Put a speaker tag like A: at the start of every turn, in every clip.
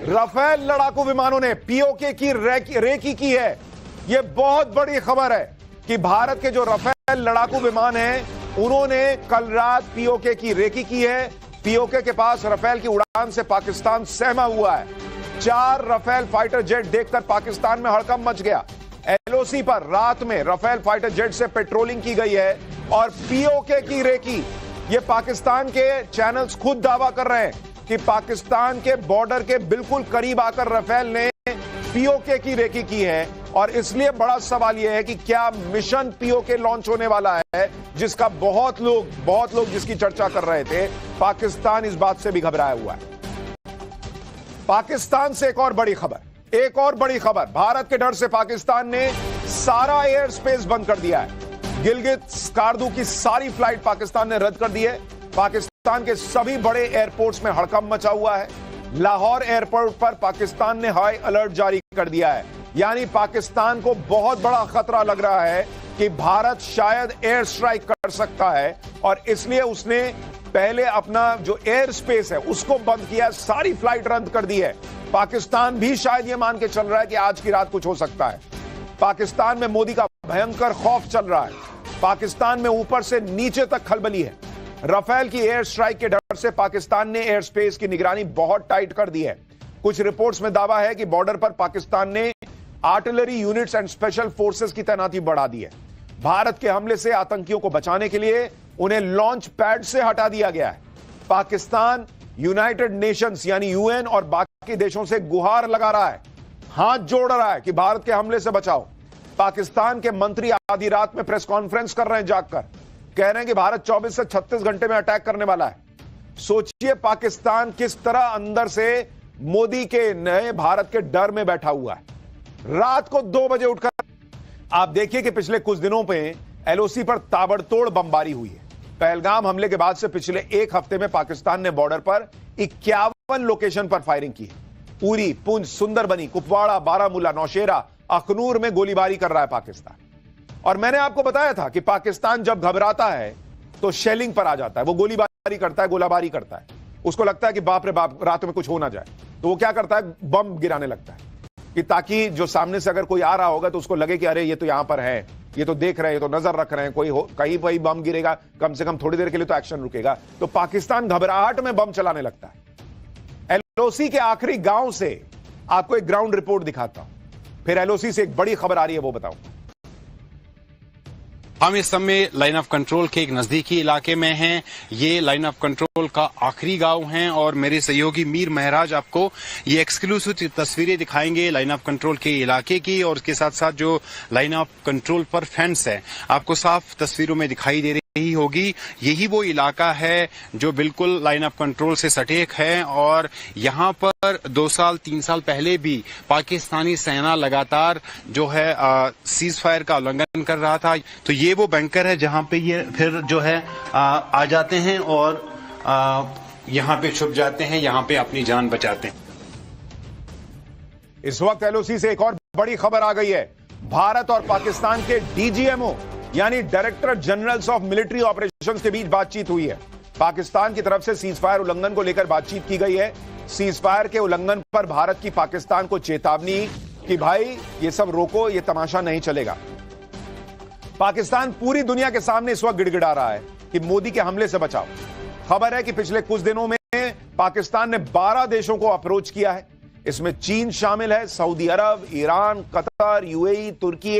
A: Rafale लड़ाकू विमानों ने पीओके की रेकी की है। यह बहुत बड़ी खबर है कि भारत के जो राफेल लड़ाकू विमान हैं उन्होंने कल रात पीओके की रेकी की है। पीओके के पास राफेल की उड़ान से पाकिस्तान सहमा हुआ है। 4 राफेल फाइटर जेट देखकर पाकिस्तान में हड़कंप मच गया। एलओसी पर रात में राफेल फाइटर जेट से पेट्रोलिंग की गई है और पीओके की रेकी। ये पाकिस्तान के चैनल्स खुद दावा कर रहे हैं कि पाकिस्तान के बॉर्डर के बिल्कुल करीब आकर राफेल ने पीओके की रेकी की है। और इसलिए बड़ा सवाल यह है कि क्या मिशन पीओके लॉन्च होने वाला है, जिसका बहुत लोग जिसकी चर्चा कर रहे थे। पाकिस्तान इस बात से भी घबराया हुआ है। पाकिस्तान से एक और बड़ी खबर, भारत के डर से पाकिस्तान ने सारा एयर स्पेस बंद कर दिया है। गिलगित स्कार्दू की सारी फ्लाइट पाकिस्तान ने रद्द कर दी है। पाकिस्तान के सभी बड़े एयरपोर्ट्स में हड़कंप मचा हुआ है। लाहौर एयरपोर्ट पर पाकिस्तान ने हाई अलर्ट जारी कर दिया है। यानी पाकिस्तान को बहुत बड़ा खतरा लग रहा है कि भारत शायद एयर स्ट्राइक कर सकता है और इसलिए उसने पहले अपना जो एयर स्पेस है उसको बंद किया, सारी फ्लाइट रद्द कर दी है। पाकिस्तान भी शायद यह मान के चल रहा है कि आज की रात कुछ हो सकता है। पाकिस्तान में मोदी का भयंकर खौफ चल रहा है। पाकिस्तान में ऊपर से नीचे तक खलबली है। राफेल की एयर स्ट्राइक के डर से पाकिस्तान ने एयर स्पेस की निगरानी बहुत टाइट कर दी है। कुछ रिपोर्ट्स में दावा है कि बॉर्डर पर पाकिस्तान ने artillery units and special forces की तैनाती बढ़ा दी है। भारत के हमले से आतंकियों को बचाने के लिए उन्हें लॉन्च पैड से हटा दिया गया है। पाकिस्तान यूनाइटेड नेशंस यानी यूएन और बाकी देशों से गुहार लगा रहा है, हाथ जोड़ रहा है कि भारत के हमले से बचाओ। पाकिस्तान के मंत्री आधी रात में प्रेस कॉन्फ्रेंस कर रहे हैं, जागकर कह रहे हैं कि भारत 24 से 36 घंटे में अटैक करने वाला है। सोचिए पाकिस्तान किस तरह अंदर से मोदी के नए भारत के डर में बैठा हुआ है। रात को 2 बजे उठकर आप देखिए कि पिछले कुछ दिनों में एलओसी पर ताबड़तोड़ बमबारी हुई है। पहलगाम हमले के बाद से पिछले 1 हफ्ते में पाकिस्तान ने बॉर्डर पर 51 लोकेशन पर फायरिंग की है। उरी, पुंछ, सुंदरबनी, कुपवाड़ा, बारामूला, नौशेरा, अखनूर में गोलीबारी कर रहा है पाकिस्तान। और मैंने आपको बताया था कि पाकिस्तान जब घबराता है तो शेलिंग पर आ जाता है। वो गोलीबारी करता है, गोलाबारी करता है। उसको लगता है कि बाप रे बाप रात में कुछ हो ना जाए, तो वो क्या करता है, बम गिराने लगता है कि ताकि जो सामने से अगर कोई आ रहा होगा तो उसको लगे कि अरे ये तो यहां पर है, ये तो देख रहे हैं, ये तो नजर रख रहे हैं, कहीं कहीं बम गिरेगा, कम से कम थोड़ी देर के लिए तो एक्शन रुकेगा। तो पाकिस्तान घबराहट में बम चलाने लगता है। एलओसी के आखिरी गांव से आपको एक ग्राउंड रिपोर्ट दिखाता हूं, फिर एलओसी से एक बड़ी खबर आ रही है वो बताऊं।
B: हम इस समय लाइन ऑफ कंट्रोल के एक नजदीकी इलाके में हैं। ये लाइन ऑफ कंट्रोल का आखिरी गांव है और मेरे सहयोगी मीर महराज आपको ये एक्सक्लूसिव तस्वीरें दिखाएंगे लाइन ऑफ कंट्रोल के इलाके की, और उसके साथ साथ जो लाइन ऑफ कंट्रोल पर फेंस है आपको साफ तस्वीरों में दिखाई दे रही होगी। यही वो इलाका है जो बिल्कुल लाइन ऑफ कंट्रोल से सटीक है और यहाँ पर 2 साल 3 साल पहले भी पाकिस्तानी सेना लगातार जो है सीज फायर का उल्लंघन कर रहा था। तो ये वो बैंकर है जहाँ पे ये फिर जो है आ जाते हैं और यहाँ पे छुप जाते हैं, यहाँ पे अपनी जान बचाते हैं।
A: इस वक्त एलओसी से एक और बड़ी खबर आ गई है। भारत और पाकिस्तान के डीजीएमओ यानी director generals of military operations के बीच बातचीत हुई है। पाकिस्तान की तरफ से सीज फायर उल्लंघन को लेकर बातचीत की गई है। सीज फायर के उल्लंघन पर भारत की पाकिस्तान को चेतावनी कि भाई ये सब रोको, ये तमाशा नहीं चलेगा। पाकिस्तान पूरी दुनिया के सामने इस वक्त गिड़गिड़ा रहा है कि मोदी के हमले से बचाओ। खबर है कि पिछले कुछ दिनों में पाकिस्तान ने 12 देशों को अप्रोच किया है। इसमें चीन शामिल है, Saudi Arab, Iran, Qatar, UAE, Turkey,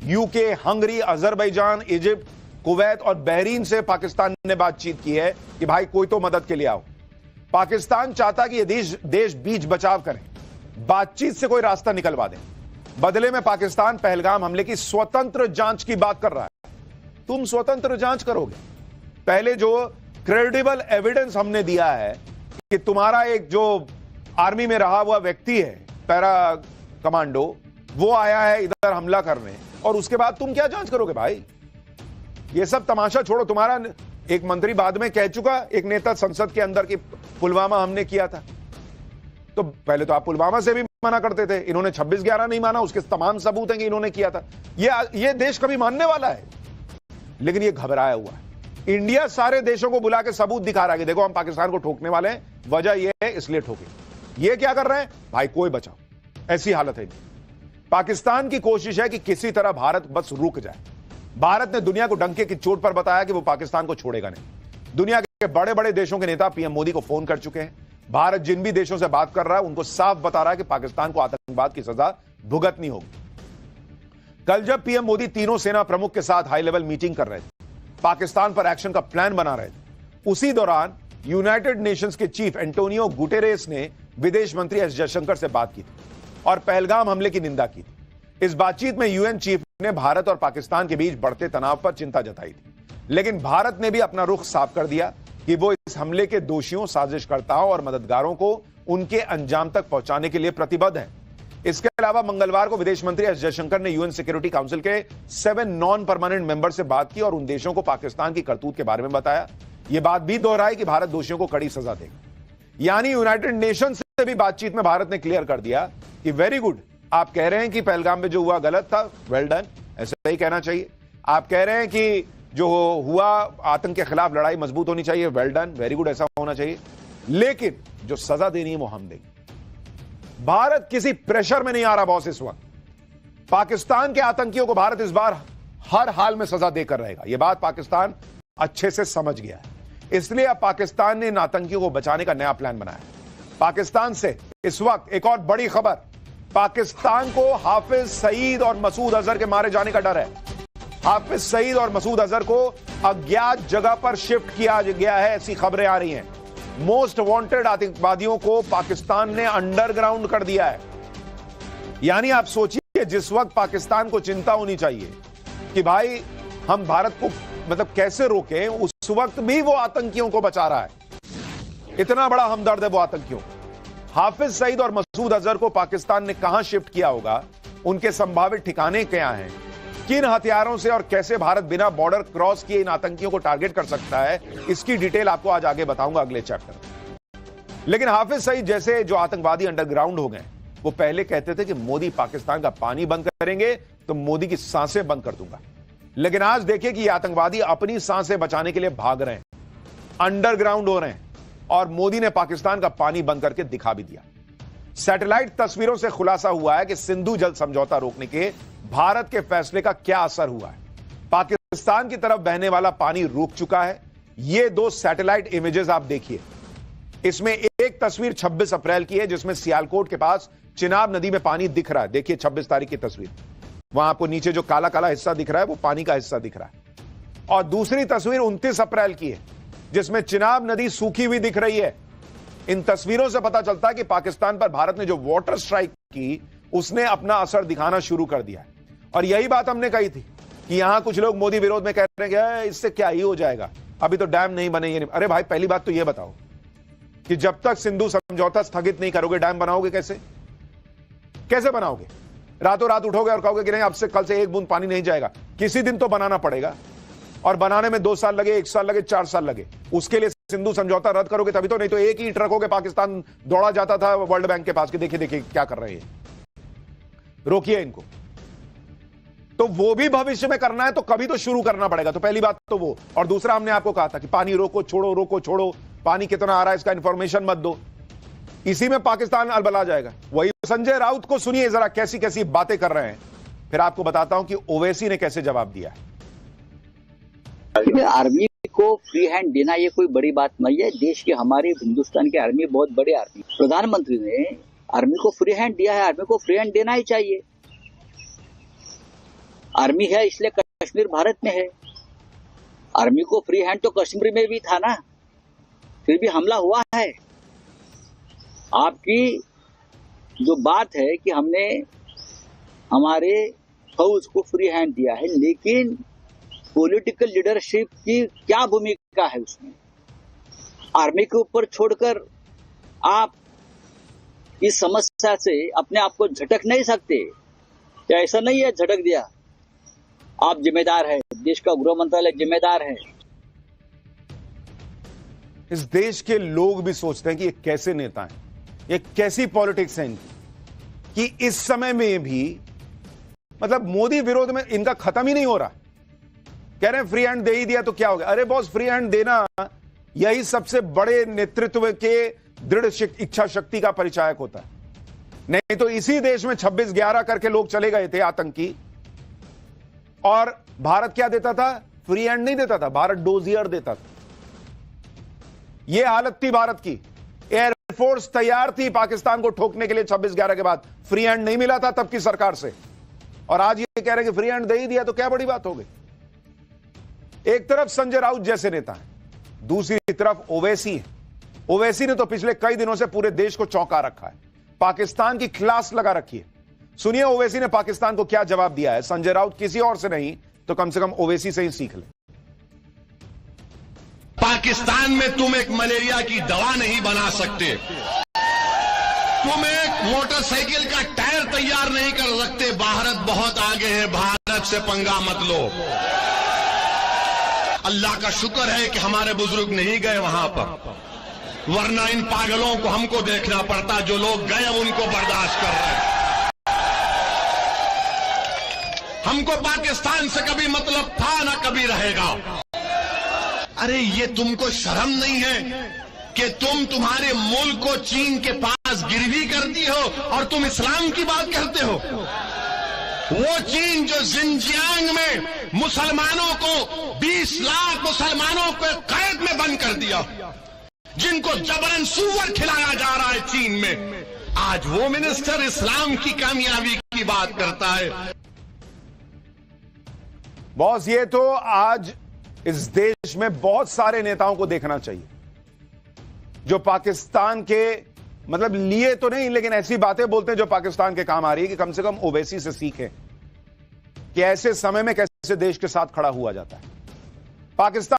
A: UK, Hungary, Azerbaijan, Egypt, Kuwait और बहरीन से पाकिस्तान ने बातचीत की है कि भाई कोई तो मदद के लिए आओ। पाकिस्तान चाहता कि ये देश बीच बचाव करें, बातचीत से कोई रास्ता निकलवा दें। बदले में पाकिस्तान पहलगाम हमले की स्वतंत्र जांच की बात कर रहा है। तुम स्वतंत्र जांच करोगे? पहले जो क्रेडिबल एविडेंस हमने दिया है कि तुम्हारा एक जो आर्मी में रहा हुआ व्यक्ति है, पैरा कमांडो, वो आया है इधर हमला करने, और उसके बाद तुम क्या जांच करोगे भाई? ये सब तमाशा छोड़ो। तुम्हारा एक मंत्री बाद में कह चुका, एक नेता संसद के अंदर की पुलवामा हमने किया था। तो पहले तो आप पुलवामा से भी मना करते थे, इन्होंने 26/11 नहीं माना, उसके तमाम सबूत हैं कि इन्होंने किया था। ये देश कभी मानने वाला है? लेकिन ये घबराया हुआ है। इंडिया सारे देशों को बुला के सबूत दिखा रहा है कि देखो हम पाकिस्तान को ठोकने वाले हैं, वजह यह है इसलिए ठोके। ये क्या कर रहे हैं भाई, कोई बचाओ, ऐसी हालत है। पाकिस्तान की कोशिश है कि किसी तरह भारत बस रुक जाए। भारत ने दुनिया को डंके की चोट पर बताया कि वो पाकिस्तान को छोड़ेगा नहीं। दुनिया के बड़े बड़े देशों के नेता पीएम मोदी को फोन कर चुके हैं। भारत जिन भी देशों से बात कर रहा है उनको साफ बता रहा है कि पाकिस्तान को आतंकवाद की सजा भुगतनी होगी। कल जब पीएम मोदी तीनों सेना प्रमुख के साथ हाई लेवल मीटिंग कर रहे थे, पाकिस्तान पर एक्शन का प्लान बना रहे थे, उसी दौरान यूनाइटेड नेशंस के चीफ एंटोनियो गुटेरेस ने विदेश मंत्री एस जयशंकर से बात की थी और पहलगाम हमले की निंदा की थी। इस बातचीत में यूएन चीफ ने भारत और पाकिस्तान के बीच बढ़ते तनाव पर चिंता जताई थी, लेकिन भारत ने भी अपना रुख साफ कर दिया कि वो इस हमले के दोषियों, साजिशकर्ताओं और मददगारों को उनके अंजाम तक पहुंचाने के लिए प्रतिबद्ध है। इसके अलावा मंगलवार को विदेश मंत्री एस जयशंकर ने यूएन सिक्योरिटी काउंसिल के 7 नॉन परमानेंट मेंबर से बात की और उन देशों को पाकिस्तान की करतूत के बारे में बताया। यह बात भी दोहराई कि भारत दोषियों को कड़ी सजा देगा। यानी यूनाइटेड नेशन से भी बातचीत में भारत ने क्लियर कर दिया कि वेरी गुड, आप कह रहे हैं कि पहलगाम में जो हुआ गलत था, वेल डन, ऐसा ही कहना चाहिए। आप कह रहे हैं कि जो हुआ आतंक के खिलाफ लड़ाई मजबूत होनी चाहिए, वेल डन, वेरी गुड, ऐसा होना चाहिए, लेकिन जो सजा देनी है वो हम देंगे। भारत किसी प्रेशर में नहीं आ रहा बॉस। इस वक्त पाकिस्तान के आतंकियों को भारत इस बार हर हाल में सजा देकर रहेगा। यह बात पाकिस्तान अच्छे से समझ गया है, इसलिए अब पाकिस्तान ने इन आतंकियों को बचाने का नया प्लान बनाया। पाकिस्तान से इस वक्त एक और बड़ी खबर, पाकिस्तान को हाफिज सईद और मसूद अजहर के मारे जाने का डर है। हाफिज सईद और मसूद अजहर को अज्ञात जगह पर शिफ्ट किया गया है, ऐसी खबरें आ रही हैं। मोस्ट वांटेड आतंकवादियों को पाकिस्तान ने अंडरग्राउंड कर दिया है। यानी आप सोचिए, जिस वक्त पाकिस्तान को चिंता होनी चाहिए कि भाई हम भारत को मतलब कैसे रोकें, उस वक्त भी वो आतंकियों को बचा रहा है। इतना बड़ा हमदर्द है वो आतंकियों। हाफिज सईद और मसूद अजहर को पाकिस्तान ने कहां शिफ्ट किया होगा, उनके संभावित ठिकाने क्या हैं, किन हथियारों से और कैसे भारत बिना बॉर्डर क्रॉस किए इन आतंकियों को टारगेट कर सकता है, इसकी डिटेल आपको आज आगे बताऊंगा अगले चैप्टर में। लेकिन हाफिज सईद जैसे जो आतंकवादी अंडरग्राउंड हो गए, वो पहले कहते थे कि मोदी पाकिस्तान का पानी बंद करेंगे तो मोदी की सांसें बंद कर दूंगा। लेकिन आज देखिए कि ये आतंकवादी अपनी सांसें बचाने के लिए भाग रहे हैं, अंडरग्राउंड हो रहे हैं, और मोदी ने पाकिस्तान का पानी बंद करके दिखा भी दिया। सैटेलाइट तस्वीरों से खुलासा हुआ है कि सिंधु जल समझौता रोकने के भारत के फैसले का क्या असर हुआ है। पाकिस्तान की तरफ बहने वाला पानी रुक चुका है। ये दो सैटेलाइट इमेजेस आप देखिए। इसमें एक तस्वीर 26 अप्रैल की है, जिसमें सियालकोट के पास चिनाब नदी में पानी दिख रहा है। देखिए 26 तारीख की तस्वीर, वहां आपको नीचे जो काला काला हिस्सा दिख रहा है वो पानी का हिस्सा दिख रहा है। और दूसरी तस्वीर 29 अप्रैल की है, जिसमें चिनाब नदी सूखी हुई दिख रही है। इन तस्वीरों से पता चलता है कि पाकिस्तान पर भारत ने जो वाटर स्ट्राइक की, उसने अपना असर दिखाना शुरू कर दिया है। और यही बात हमने कही थी कि यहां कुछ लोग मोदी विरोध में कह रहे हैं कि इससे क्या ही हो जाएगा, अभी तो डैम नहीं बने, ये नहीं। अरे भाई, पहली बात तो ये बताओ कि जब तक सिंधु समझौता स्थगित नहीं करोगे, डैम बनाओगे कैसे? कैसे बनाओगे? रातों रात उठोगे और कहोगे कि नहीं, अब से कल से एक बूंद पानी नहीं जाएगा। किसी दिन तो बनाना पड़ेगा, और बनाने में 2 साल लगे, 1 साल लगे, 4 साल लगे। उसके लिए सिंधु समझौता रद्द करोगे तभी तो, नहीं तो एक ही ट्रक होके पाकिस्तान दौड़ा जाता था वर्ल्ड बैंक के पास कि देखिए देखिए क्या कर रहे हैं, रोकिए इनको। तो वो भी भविष्य में करना है तो कभी तो शुरू करना पड़ेगा। तो पहली बात तो वो, और दूसरा हमने आपको कहा था कि पानी रोको छोड़ो, रोको छोड़ो, पानी कितना आ रहा है इसका इंफॉर्मेशन मत दो। इसी में पाकिस्तान अलबला जाएगा। वही संजय राउत को सुनिए जरा, कैसी कैसी बातें कर रहे हैं, फिर आपको बताता हूं कि ओवैसी ने कैसे जवाब दिया है।
C: आर्मी को फ्री हैंड देना ये कोई बड़ी बात नहीं है। देश की, हमारी हिंदुस्तान की आर्मी बहुत बड़ी आर्मी, प्रधानमंत्री ने आर्मी को फ्री हैंड दिया है, आर्मी को फ्री हैंड देना ही चाहिए। आर्मी है इसलिए कश्मीर भारत में है। आर्मी को फ्री हैंड तो कश्मीर में भी था ना, फिर भी हमला हुआ है। आपकी जो बात है कि हमने हमारे फौज को फ्री हैंड दिया है, लेकिन पॉलिटिकल लीडरशिप की क्या भूमिका है उसमें? आर्मी के ऊपर छोड़कर आप इस समस्या से अपने आप को झटक नहीं सकते। या ऐसा नहीं है झटक दिया, आप जिम्मेदार है, देश का गृह मंत्रालय जिम्मेदार है।
A: इस देश के लोग भी सोचते हैं कि ये कैसे नेता हैं, ये कैसी पॉलिटिक्स है इनकी, कि इस समय में भी मतलब मोदी विरोध में इनका खत्म ही नहीं हो रहा। कह रहे हैं फ्री हैंड दे ही दिया तो क्या हो गया। अरे बॉस, फ्री हैंड देना यही सबसे बड़े नेतृत्व के दृढ़ इच्छा शक्ति का परिचायक होता है। नहीं तो इसी देश में 26/11 करके लोग चले गए थे आतंकी, और भारत क्या देता था? फ्री हैंड नहीं देता था, भारत डोजियर देता था। यह हालत थी भारत की। एयरफोर्स तैयार थी पाकिस्तान को ठोकने के लिए 26/11 के बाद। फ्री हैंड नहीं मिला था तब की सरकार से, और आज ये कह रहे कि फ्री हैंड दे ही दिया तो क्या बड़ी बात हो गई। एक तरफ संजय राउत जैसे नेता है, दूसरी तरफ ओवैसी है। ओवैसी ने तो पिछले कई दिनों से पूरे देश को चौंका रखा है, पाकिस्तान की क्लास लगा रखी है। सुनिए ओवैसी ने पाकिस्तान को क्या जवाब दिया है। संजय राउत किसी और से नहीं तो कम से कम ओवैसी से ही सीख ले।
D: पाकिस्तान में तुम एक मलेरिया की दवा नहीं बना सकते, तुम एक मोटरसाइकिल का टायर तैयार नहीं कर सकते। भारत बहुत आगे है, भारत से पंगा मत लो। अल्लाह का शुक्र है कि हमारे बुजुर्ग नहीं गए वहां पर, वरना इन पागलों को हमको देखना पड़ता। जो लोग गए उनको बर्दाश्त कर रहे हैं। हमको पाकिस्तान से कभी मतलब था ना कभी रहेगा। अरे ये तुमको शर्म नहीं है कि तुम्हारे मुल्क को चीन के पास गिरवी कर दी हो और तुम इस्लाम की बात करते हो? वो चीन जो जिनजियांग में मुसलमानों को 20 लाख मुसलमानों को कैद में बंद कर दिया, जिनको जबरन सूअर खिलाया जा रहा है चीन में, आज वो मिनिस्टर इस्लाम की कामयाबी की बात करता है।
A: बॉस, ये तो आज इस देश में बहुत सारे नेताओं को देखना चाहिए जो पाकिस्तान के मतलब लिए तो नहीं, लेकिन ऐसी बातें बोलते हैं जो पाकिस्तान के काम आ रही है, कि कम से कम ओवैसी से सीखें कि ऐसे समय में कैसे देश के साथ खड़ा हुआ जाता है। पाकिस्तान